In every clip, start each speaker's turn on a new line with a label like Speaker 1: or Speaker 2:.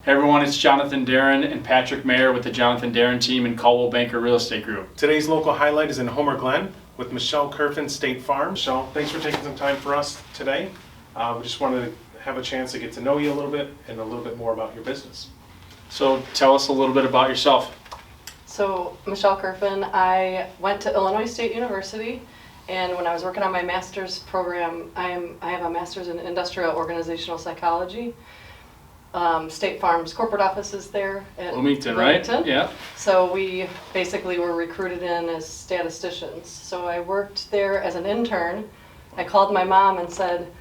Speaker 1: Hey everyone, it's Jonathan Darin and Patrick Maier with the Jonathan Darin team and Coldwell Banker Real Estate Group.
Speaker 2: Today's local highlight is in Homer Glen with Michelle Kerfin, State Farm. Michelle, thanks for taking some time for us today. We just wanted to have a chance to get to know you a little bit and a little bit more about your business.
Speaker 1: So tell us a little bit about yourself.
Speaker 3: So Michelle Kerfin, I went to Illinois State University, and when I was working on my master's program, I have a master's in industrial organizational psychology. State Farm's corporate office is there at
Speaker 1: Bloomington,
Speaker 3: Bloomington.
Speaker 1: right? Yeah.
Speaker 3: So we basically were recruited in as statisticians. So I worked there as an intern. I called my mom and said,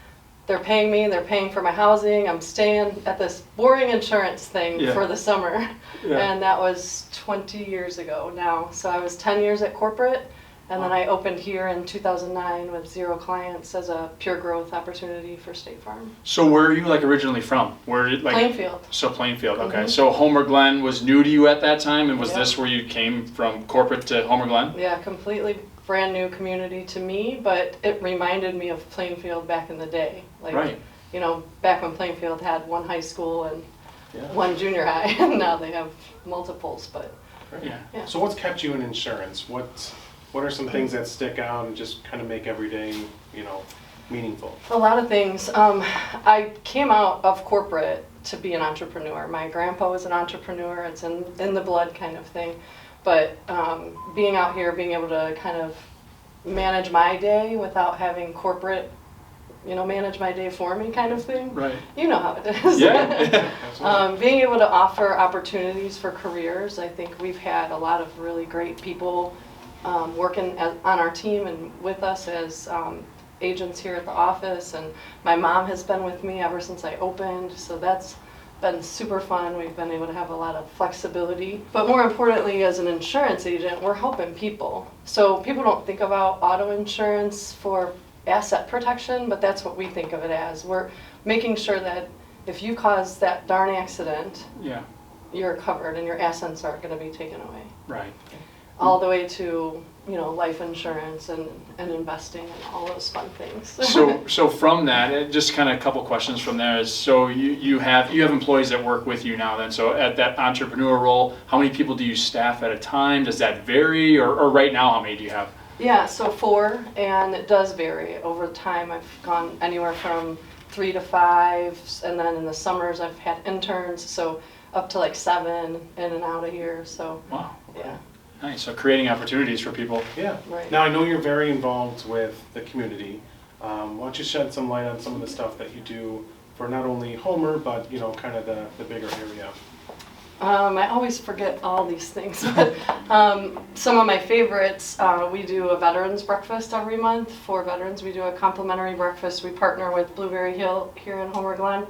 Speaker 3: they're paying me, they're paying for my housing, I'm staying at this boring insurance thing for the summer. Yeah. And that was 20 years ago now. So I was 10 years at corporate, and then I opened here in 2009 with 0 clients as a pure growth opportunity for State Farm.
Speaker 1: So where are you originally from?
Speaker 3: Plainfield.
Speaker 1: So Plainfield, okay.
Speaker 3: Mm-hmm.
Speaker 1: So Homer Glen was new to you at that time, and was this where you came from corporate to Homer Glen?
Speaker 3: Yeah, completely brand new community to me, but it reminded me of Plainfield back in the day.
Speaker 1: Right.
Speaker 3: You know, back when Plainfield had one high school and one junior high, and now they have multiples, but
Speaker 1: yeah.
Speaker 2: So what's kept you in insurance? What are some things that stick out and just kind of make every day, meaningful?
Speaker 3: A lot of things. I came out of corporate to be an entrepreneur. My grandpa was an entrepreneur. It's in the blood kind of thing. But being out here, being able to kind of manage my day without having corporate, manage my day for me kind of thing. Right. You know how it is.
Speaker 1: Yeah.
Speaker 3: Being able to offer opportunities for careers. I think we've had a lot of really great people working on our team and with us as agents here at the office, and my mom has been with me ever since I opened, so that's been super fun. We've been able to have a lot of flexibility, but more importantly, as an insurance agent, we're helping people. So people don't think about auto insurance for asset protection, but that's what we think of it as. We're making sure that if you cause that darn accident, you're covered and your assets aren't going to be taken away.
Speaker 1: Right.
Speaker 3: All the way to life insurance and investing and all those fun things.
Speaker 1: So from that, just kind of a couple questions from there is, so you have employees that work with you now then, so at that entrepreneur role, how many people do you staff at a time? Does that vary, or right now how many do you have?
Speaker 3: Yeah, so 4, and it does vary over time. I've gone anywhere from 3 to 5, and then in the summers I've had interns, so up to 7 in and out of here. So
Speaker 1: wow.
Speaker 3: Yeah.
Speaker 1: Nice. So creating opportunities for people.
Speaker 2: Yeah.
Speaker 3: Right.
Speaker 2: Now I know you're very involved with the community. Why don't you shed some light on some of the stuff that you do for not only Homer, but kind of the bigger area?
Speaker 3: I always forget all these things, but some of my favorites, we do a veterans breakfast every month. For veterans, we do a complimentary breakfast. We partner with Blueberry Hill here in Homer Glen.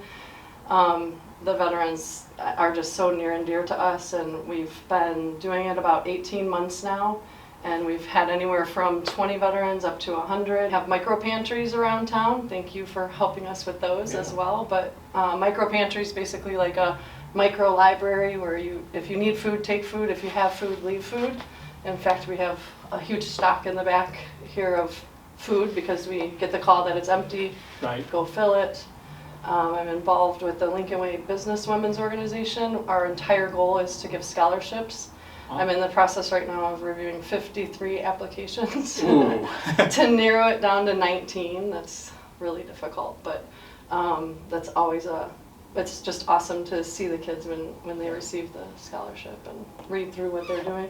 Speaker 3: The veterans are just so near and dear to us, and we've been doing it about 18 months now, and we've had anywhere from 20 veterans up to 100. Have micro pantries around town. Thank you for helping us with those as well. But micro pantry is basically like a micro library where if you need food, take food. If you have food, leave food. In fact, we have a huge stock in the back here of food because we get the call that it's empty.
Speaker 1: Right.
Speaker 3: Go fill it. I'm involved with the Lincoln Way Business Women's Organization. Our entire goal is to give scholarships. Wow. I'm in the process right now of reviewing 53 applications to narrow it down to 19. That's really difficult, but that's always it's just awesome to see the kids when they receive the scholarship and read through what they're doing.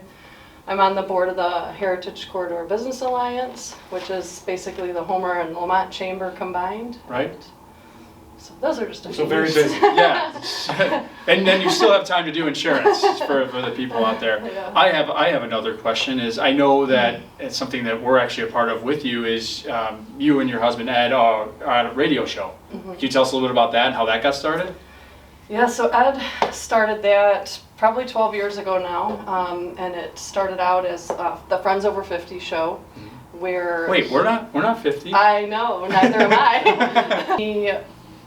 Speaker 3: I'm on the board of the Heritage Corridor Business Alliance, which is basically the Homer and Lamont Chamber combined.
Speaker 1: Right.
Speaker 3: So those are just a few.
Speaker 2: So very busy.
Speaker 1: Yeah. And then you still have time to do insurance for the people out there.
Speaker 3: Yeah.
Speaker 1: I have another question. Is I know that it's something that we're actually a part of with you is you and your husband Ed are at a radio show. Mm-hmm. Can you tell us a little bit about that and how that got started?
Speaker 3: Yeah, so Ed started that probably 12 years ago now, and it started out as the Friends Over 50 show. Where
Speaker 1: wait, we're not 50.
Speaker 3: I know, neither am I. He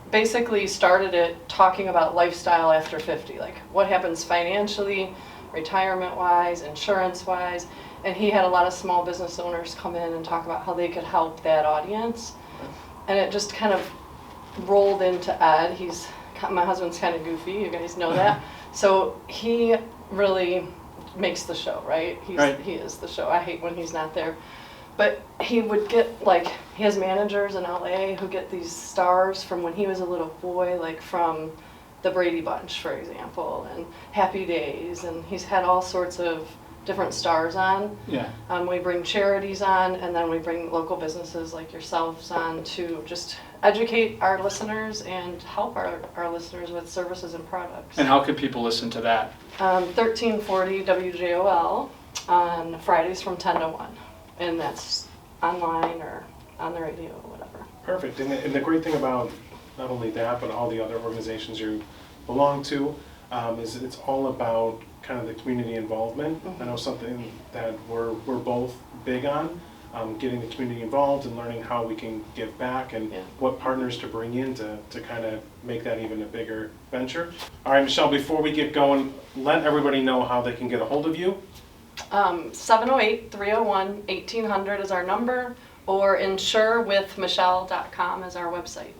Speaker 3: basically started it talking about lifestyle after 50, like what happens financially, retirement-wise, insurance-wise, and he had a lot of small business owners come in and talk about how they could help that audience, and it just kind of rolled into Ed. He's my husband's kind of goofy, you guys know that. So he really makes the show, right? He is the show. I hate when he's not there. But he would get, like, he has managers in LA who get these stars from when he was a little boy, like from the Brady Bunch, for example, and Happy Days, and he's had all sorts of different stars on.
Speaker 1: Yeah.
Speaker 3: We bring charities on, and then we bring local businesses like yourselves on to just educate our listeners and help our listeners with services and products.
Speaker 1: And how can people listen to that?
Speaker 3: 1340 WJOL on Fridays from 10 to 1. And that's online or on the radio or whatever.
Speaker 2: Perfect. And the great thing about not only that, but all the other organizations you belong to, is it's all about kind of the community involvement. I know something that we're both big on, getting the community involved and learning how we can give back and what partners to bring in to kind of make that even a bigger venture. All right, Michelle, before we get going, let everybody know how they can get a hold of you.
Speaker 3: 708-301-1800 is our number, or insurewithmichelle.com is our website.